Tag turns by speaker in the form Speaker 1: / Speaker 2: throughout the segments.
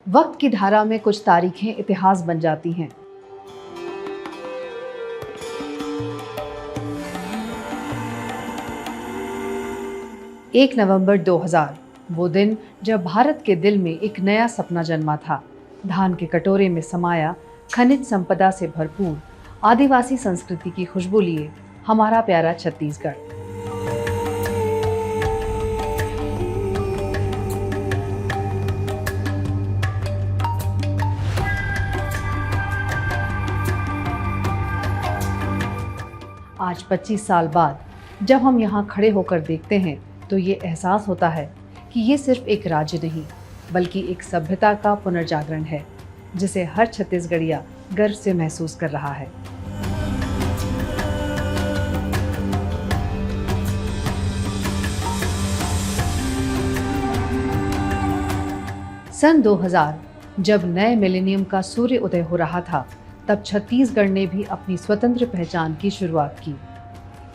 Speaker 1: वक्त की धारा में कुछ तारीखें इतिहास बन जाती हैं। एक नवंबर 2000, वो दिन जब भारत के दिल में एक नया सपना जन्मा था। धान के कटोरे में समाया, खनिज संपदा से भरपूर, आदिवासी संस्कृति की खुशबू लिए हमारा प्यारा छत्तीसगढ़। आज 25 साल बाद जब हम यहाँ खड़े होकर देखते हैं तो ये एहसास होता है कि ये सिर्फ एक राज्य नहीं बल्कि एक सभ्यता का पुनर्जागरण है, जिसे हर छत्तीसगढ़िया गर्व से महसूस कर रहा है। सन 2000 जब नए मिलेनियम का सूर्य उदय हो रहा था, तब छत्तीसगढ़ ने भी अपनी स्वतंत्र पहचान की शुरुआत की।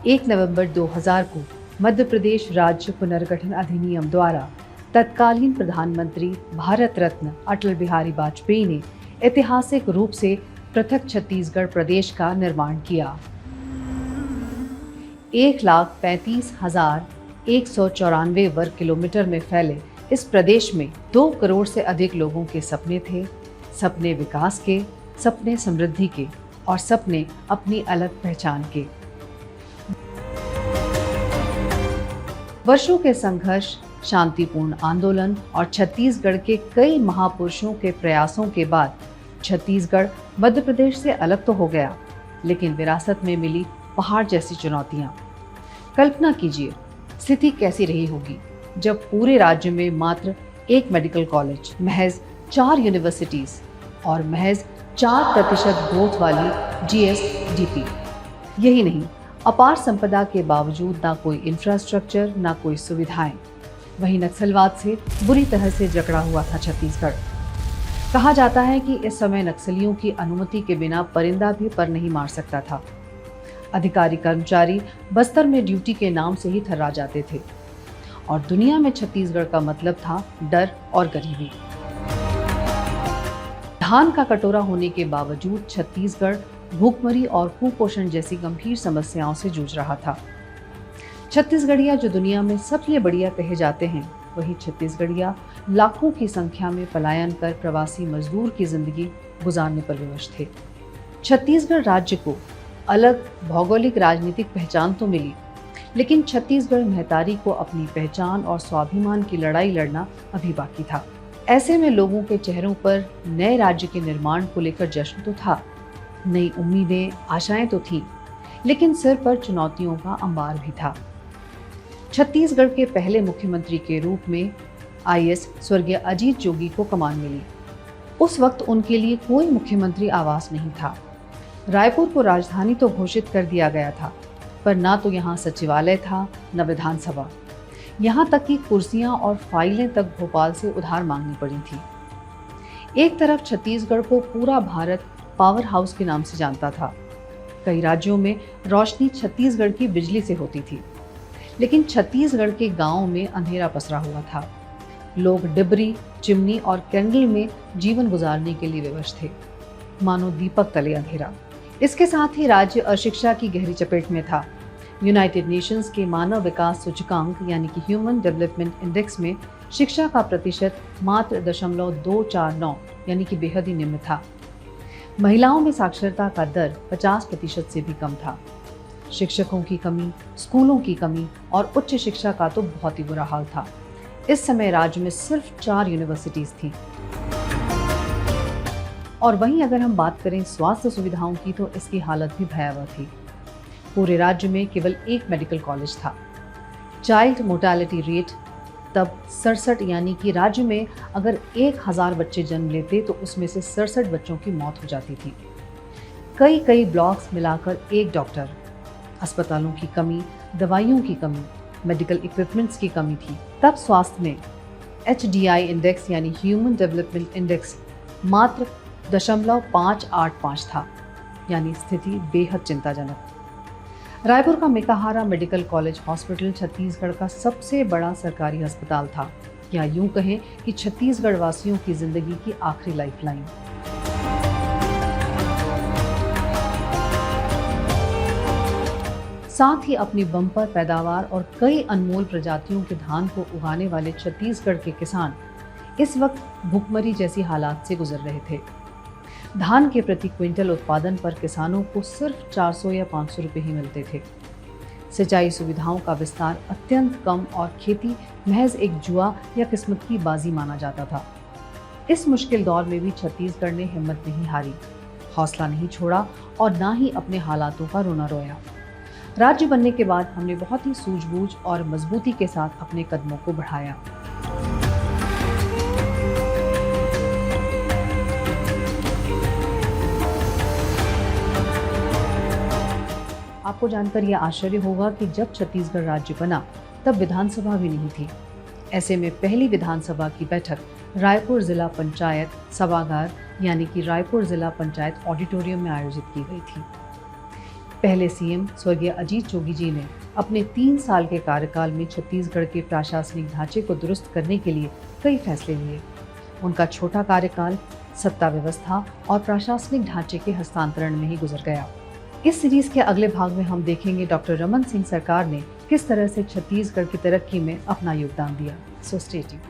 Speaker 1: 1 नवंबर 2000 को मध्य प्रदेश राज्य पुनर्गठन अधिनियम द्वारा तत्कालीन प्रधानमंत्री भारत रत्न अटल बिहारी वाजपेयी ने ऐतिहासिक रूप से पृथक छत्तीसगढ़ प्रदेश का निर्माण किया। 1,35,194 वर्ग किलोमीटर में फैले इस प्रदेश में 2 करोड़ से अधिक लोगों के सपने थे। सपने विकास के, सपने समृद्धि के और सपने अपनी अलग पहचान के। वर्षों के संघर्ष, शांतिपूर्ण आंदोलन और छत्तीसगढ़ के कई महापुरुषों के प्रयासों के बाद छत्तीसगढ़ मध्य प्रदेश से अलग तो हो गया, लेकिन विरासत में मिली पहाड़ जैसी चुनौतियां। कल्पना कीजिए स्थिति कैसी रही होगी जब पूरे राज्य में मात्र 1 मेडिकल कॉलेज, महज 4 यूनिवर्सिटीज और महज 4% ग्रोथ वाली जीएसडीपी। यही नहीं, अपार संपदा के बावजूद ना कोई इंफ्रास्ट्रक्चर, ना कोई सुविधाएं। वहीं नक्सलवाद से बुरी तरह से जकड़ा हुआ था छत्तीसगढ़। कहा जाता है कि इस समय नक्सलियों की अनुमति के बिना परिंदा भी पर नहीं मार सकता था। अधिकारी कर्मचारी बस्तर में ड्यूटी के नाम से ही थर्रा जाते थे और दुनिया में छत्तीसगढ़ का मतलब था डर और गरीबी। धान का कटोरा होने के बावजूद छत्तीसगढ़ भूखमरी और कुपोषण जैसी गंभीर समस्याओं से जूझ रहा था। छत्तीसगढ़िया जो दुनिया में सबसे बढ़िया कहे जाते हैं, वही छत्तीसगढ़िया लाखों की संख्या में पलायन कर प्रवासी मजदूर की जिंदगी गुजारने पर विवश थे। छत्तीसगढ़ राज्य को अलग भौगोलिक राजनीतिक पहचान तो मिली, लेकिन छत्तीसगढ़ महतारी को अपनी पहचान और स्वाभिमान की लड़ाई लड़ना अभी बाकी था। ऐसे में लोगों के चेहरों पर नए राज्य के निर्माण को लेकर जश्न तो था, नई उम्मीदें, आशाएं तो थीं, लेकिन सिर पर चुनौतियों का अंबार भी था। छत्तीसगढ़ के पहले मुख्यमंत्री के रूप में आईएएस स्वर्गीय अजीत जोगी को कमान मिली। उस वक्त उनके लिए कोई मुख्यमंत्री आवास नहीं था। रायपुर को राजधानी तो घोषित कर दिया गया था, पर ना तो यहाँ सचिवालय था, न विधानसभा। यहाँ तक कि कुर्सियां और फाइलें तक भोपाल से उधार मांगनी पड़ी थी। एक तरफ छत्तीसगढ़ को पूरा भारत पावर हाउस के नाम से जानता था। कई राज्यों में रोशनी छत्तीसगढ़ की बिजली से होती थी, लेकिन छत्तीसगढ़ के गांवों में अंधेरा पसरा हुआ था। लोग डिबरी, चिमनी और कैंडल में जीवन गुजारने के लिए विवश थे, मानो दीपक तले अंधेरा। इसके साथ ही राज्य अशिक्षा की गहरी चपेट में था। यूनाइटेड नेशंस के मानव विकास सूचकांक यानी कि ह्यूमन डेवलपमेंट इंडेक्स में शिक्षा का प्रतिशत मात्र 0.249 यानी कि बेहद ही निम्न था। महिलाओं में साक्षरता का दर 50% से भी कम था। शिक्षकों की कमी, स्कूलों की कमी और उच्च शिक्षा का तो बहुत ही बुरा हाल था। इस समय राज्य में सिर्फ 4 यूनिवर्सिटीज थी। और वहीं अगर हम बात करें स्वास्थ्य सुविधाओं की, तो इसकी हालत भी भयावह थी। पूरे राज्य में केवल 1 मेडिकल कॉलेज था। चाइल्ड मोर्टालिटी रेट तब 67, यानी कि राज्य में अगर 1000 बच्चे जन्म लेते तो उसमें से 67 बच्चों की मौत हो जाती थी। कई ब्लॉक्स मिलाकर 1 डॉक्टर। अस्पतालों की कमी, दवाइयों की कमी, मेडिकल इक्विपमेंट्स की कमी थी। तब स्वास्थ्य में HDI इंडेक्स यानी ह्यूमन डेवलपमेंट इंडेक्स मात्र 0.585 था, यानी स्थिति बेहद चिंताजनक। रायपुर का Mekahara medical college hospital Chhattisgarh का सबसे बड़ा सरकारी अस्पताल था। या यूं कहें कि छत्तीसगढ़ वासियों की जिंदगी की आखिरी लाइफलाइन। साथ ही अपनी बम्पर पैदावार और कई अनमोल प्रजातियों के धान को उगाने वाले छत्तीसगढ़ के किसान इस वक्त भुखमरी जैसी हालात से गुजर रहे थे। धान के प्रति क्विंटल उत्पादन पर किसानों को सिर्फ 400 या 500 रुपए ही मिलते थे। सिंचाई सुविधाओं का विस्तार अत्यंत कम और खेती महज एक जुआ या किस्मत की बाजी माना जाता था। इस मुश्किल दौर में भी छत्तीसगढ़ ने हिम्मत नहीं हारी, हौसला नहीं छोड़ा और ना ही अपने हालातों का रोना रोया। राज्य बनने के बाद हमने बहुत ही सूझबूझ और मजबूती के साथ अपने कदमों को बढ़ाया। आपको जानकर यह आश्चर्य होगा कि जब छत्तीसगढ़ राज्य बना तब विधानसभा भी नहीं थी। ऐसे में पहली विधानसभा की बैठक रायपुर जिला पंचायत सभागार यानी कि रायपुर जिला पंचायत ऑडिटोरियम में आयोजित की गई थी। पहले सीएम स्वर्गीय अजीत जोगी जी ने अपने 3 साल के कार्यकाल में छत्तीसगढ़ के प्रशासनिक ढांचे को दुरुस्त करने के लिए कई फैसले लिए। उनका छोटा कार्यकाल सत्ता व्यवस्था और प्रशासनिक ढांचे के हस्तांतरण में ही गुजर गया। इस सीरीज के अगले भाग में हम देखेंगे डॉक्टर रमन सिंह सरकार ने किस तरह से छत्तीसगढ़ की तरक्की में अपना योगदान दिया। So stay tuned.